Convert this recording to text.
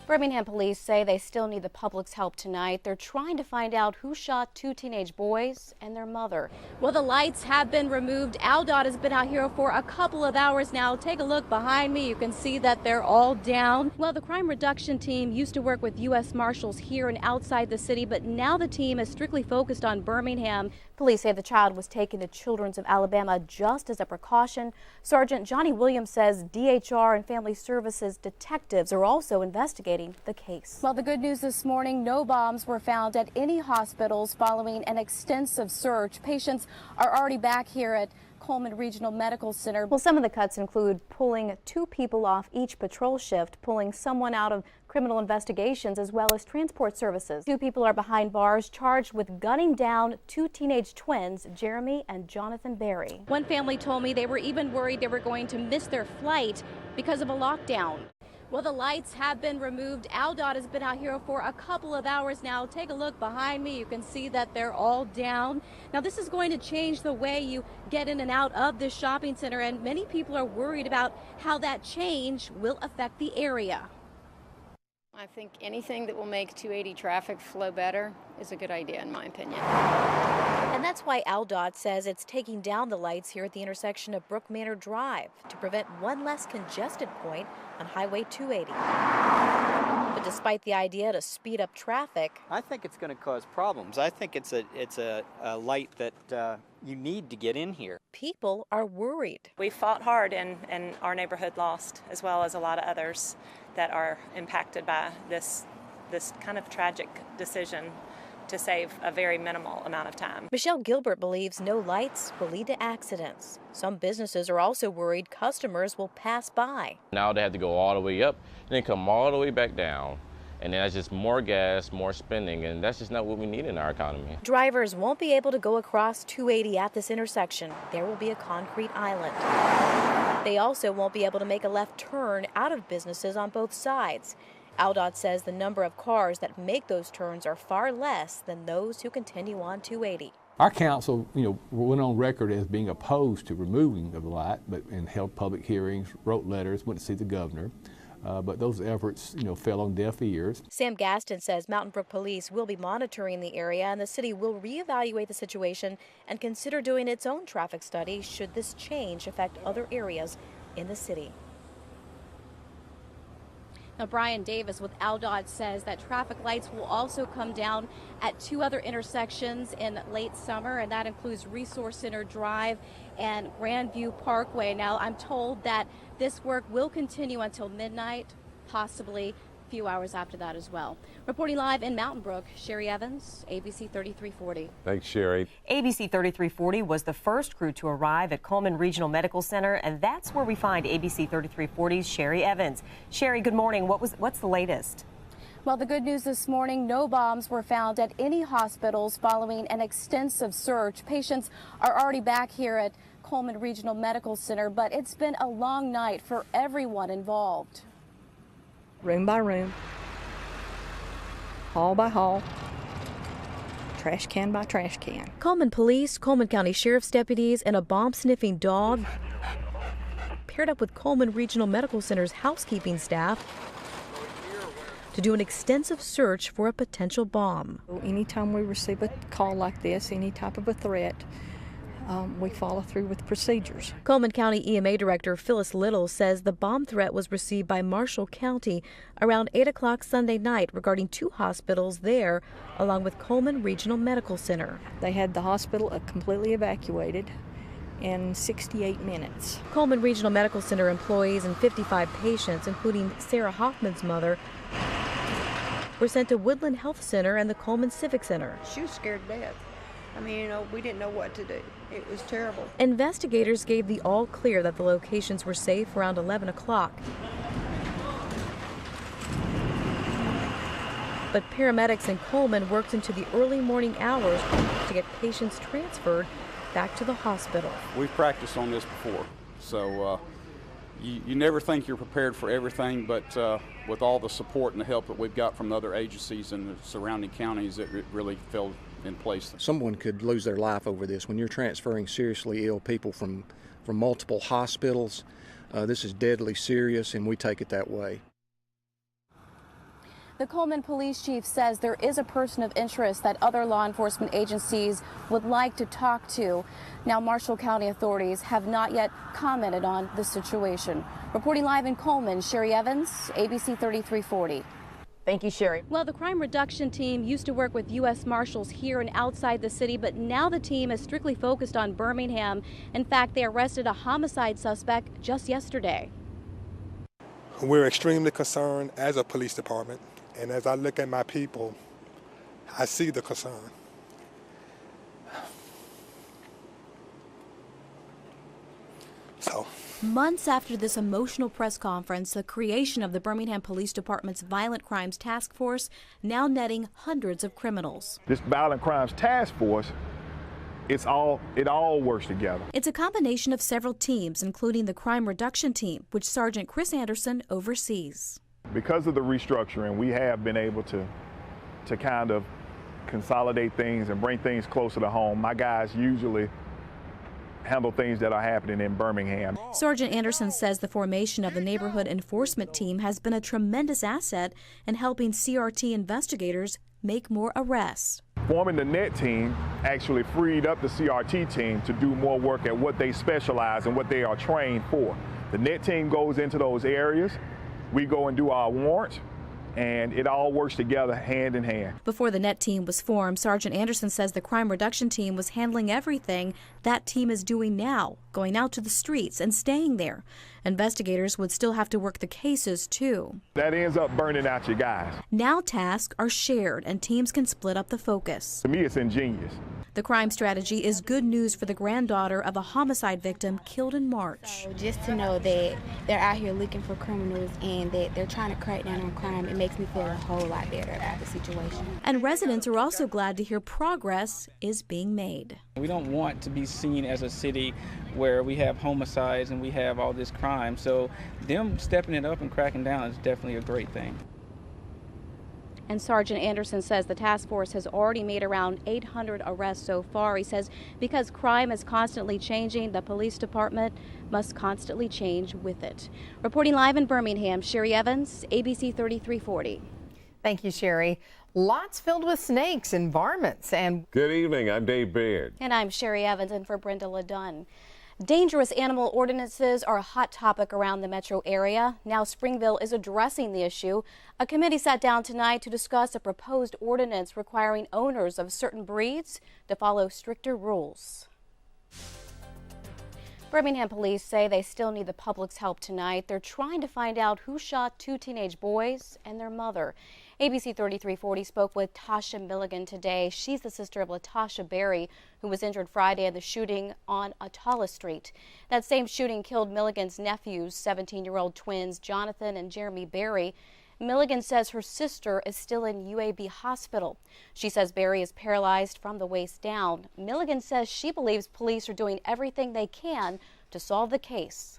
Birmingham police say they still need the public's help tonight. They're trying to find out who shot two teenage boys and their mother. Well, the lights have been removed. AlDOT has been out here for a couple of hours now. Take a look behind me. You can see that they're all down. Well, the crime reduction team used to work with U.S. Marshals here and outside the city, but now the team is strictly focused on Birmingham. Police say the child was taken to Children's of Alabama just as a precaution. Sergeant Johnny Williams says DHR and Family Services detectives are also investigating the case. Well, the good news this morning, no bombs were found at any hospitals following an extensive search. Patients are already back here at Coleman Regional Medical Center. Well, some of the cuts include pulling 2 people off each patrol shift, pulling someone out of criminal investigations, as well as transport services. 2 people are behind bars charged with gunning down 2 teenage twins, Jeremy and Jonathan Berry. One family told me they were even worried they were going to miss their flight because of a lockdown. Well, the lights have been removed. AlDOT has been out here for a couple of hours now. Take a look behind me. You can see that they're all down. Now, this is going to change the way you get in and out of this shopping center, and many people are worried about how that change will affect the area. I think anything that will make 280 traffic flow better is a good idea, in my opinion. And that's why AlDOT says it's taking down the lights here at the intersection of Brook Manor Drive to prevent one less congested point on Highway 280. But despite the idea to speed up traffic, I think it's going to cause problems. I think it's a light that you need to get in here. People are worried. We fought hard and our neighborhood lost, as well as a lot of others that are impacted by this kind of tragic decision to save a very minimal amount of time. Michelle Gilbert believes no lights will lead to accidents. Some businesses are also worried customers will pass by. Now they have to go all the way up, then come all the way back down. And then that's just more gas, more spending, and that's just not what we need in our economy. Drivers won't be able to go across 280 at this intersection. There will be a concrete island. They also won't be able to make a left turn out of businesses on both sides. AlDOT says the number of cars that make those turns are far less than those who continue on 280. Our council, went on record as being opposed to removing the light, and held public hearings, wrote letters, went to see the governor. But those efforts, fell on deaf ears. Sam Gaston says Mountain Brook Police will be monitoring the area, and the city will reevaluate the situation and consider doing its own traffic study should this change affect other areas in the city. Now, Brian Davis with AlDOT says that traffic lights will also come down at 2 other intersections in late summer, and that includes Resource Center Drive and Grandview Parkway. Now, I'm told that this work will continue until midnight, possibly a few hours after that as well. Reporting live in Mountain Brook, Sherrie Evans, ABC 3340. Thanks, Sherrie. ABC 3340 was the first crew to arrive at Coleman Regional Medical Center, and that's where we find ABC 3340's Sherrie Evans. Sherrie, good morning. What's the latest? Well, the good news this morning, no bombs were found at any hospitals following an extensive search. Patients are already back here at Coleman Regional Medical Center, but it's been a long night for everyone involved. Room by room, hall by hall, trash can by trash can. Coleman Police, Coleman County Sheriff's deputies, and a bomb-sniffing dog paired up with Coleman Regional Medical Center's housekeeping staff to do an extensive search for a potential bomb. Anytime we receive a call like this, any type of a threat, we follow through with procedures. Coleman County EMA Director Phyllis Little says the bomb threat was received by Marshall County around 8 o'clock Sunday night regarding 2 hospitals there, along with Coleman Regional Medical Center. They had the hospital completely evacuated in 68 minutes. Coleman Regional Medical Center employees and 55 patients, including Sarah Hoffman's mother, were sent to Woodland Health Center and the Coleman Civic Center. She was scared to death. I mean, we didn't know what to do. It was terrible. Investigators gave the all clear that the locations were safe around 11 o'clock. But paramedics in Coleman worked into the early morning hours to get patients transferred back to the hospital. We've practiced on this before, so you never think you're prepared for everything, but with all the support and the help that we've got from the other agencies and the surrounding counties, it really fell in place. Someone could lose their life over this. When you're transferring seriously ill people from multiple hospitals, this is deadly serious, and we take it that way. The Coleman police chief says there is a person of interest that other law enforcement agencies would like to talk to. Now, Marshall County authorities have not yet commented on the situation. Reporting live in Coleman, Sherrie Evans, ABC 3340. Thank you, Sherrie. Well, the crime reduction team used to work with U.S. Marshals here and outside the city, but now the team is strictly focused on Birmingham. In fact, they arrested a homicide suspect just yesterday. We're extremely concerned as a police department, and as I look at my people, I see the concern. Months after this emotional press conference, the creation of the Birmingham Police Department's Violent Crimes Task Force now netting hundreds of criminals. This Violent Crimes Task Force, it all works together. It's a combination of several teams, including the Crime Reduction Team, which Sergeant Chris Anderson oversees. Because of the restructuring, we have been able to kind of consolidate things and bring things closer to home. My guys usually handle things that are happening in Birmingham. Sergeant Anderson says the formation of the Neighborhood Enforcement Team has been a tremendous asset in helping CRT investigators make more arrests. Forming the NET team actually freed up the CRT team to do more work at what they specialize and what they are trained for. The NET team goes into those areas, we go and do our warrants, and it all works together hand in hand. Before the NET team was formed, Sergeant Anderson says the crime reduction team was handling everything that team is doing now, going out to the streets and staying there. Investigators would still have to work the cases too. That ends up burning out your guys. Now tasks are shared and teams can split up the focus. To me, it's ingenious. The crime strategy is good news for the granddaughter of a homicide victim killed in March. So just to know that they're out here looking for criminals and that they're trying to crack down on crime, it makes me feel a whole lot better about the situation. And residents are also glad to hear progress is being made. We don't want to be seen as a city where we have homicides and we have all this crime. So them stepping it up and cracking down is definitely a great thing. And Sergeant Anderson says the task force has already made around 800 arrests so far. He says because crime is constantly changing, the police department must constantly change with it. Reporting live in Birmingham, Sherrie Evans, ABC 3340. Thank you, Sherrie. Lots filled with snakes and varmints. And good evening, I'm Dave Baird. And I'm Sherrie Evans, and for Brenda LaDunn. Dangerous animal ordinances are a hot topic around the metro area. Now Springville is addressing the issue. A committee sat down tonight to discuss a proposed ordinance requiring owners of certain breeds to follow stricter rules. Birmingham police say they still need the public's help tonight. They're trying to find out who shot two teenage boys and their mother. ABC 3340 spoke with Tasha Milligan today. She's the sister of Latasha Berry, who was injured Friday in the shooting on Atala Street. That same shooting killed Milligan's nephews, 17-year-old twins Jonathan and Jeremy Berry. Milligan says her sister is still in UAB hospital. She says Berry is paralyzed from the waist down. Milligan says she believes police are doing everything they can to solve the case.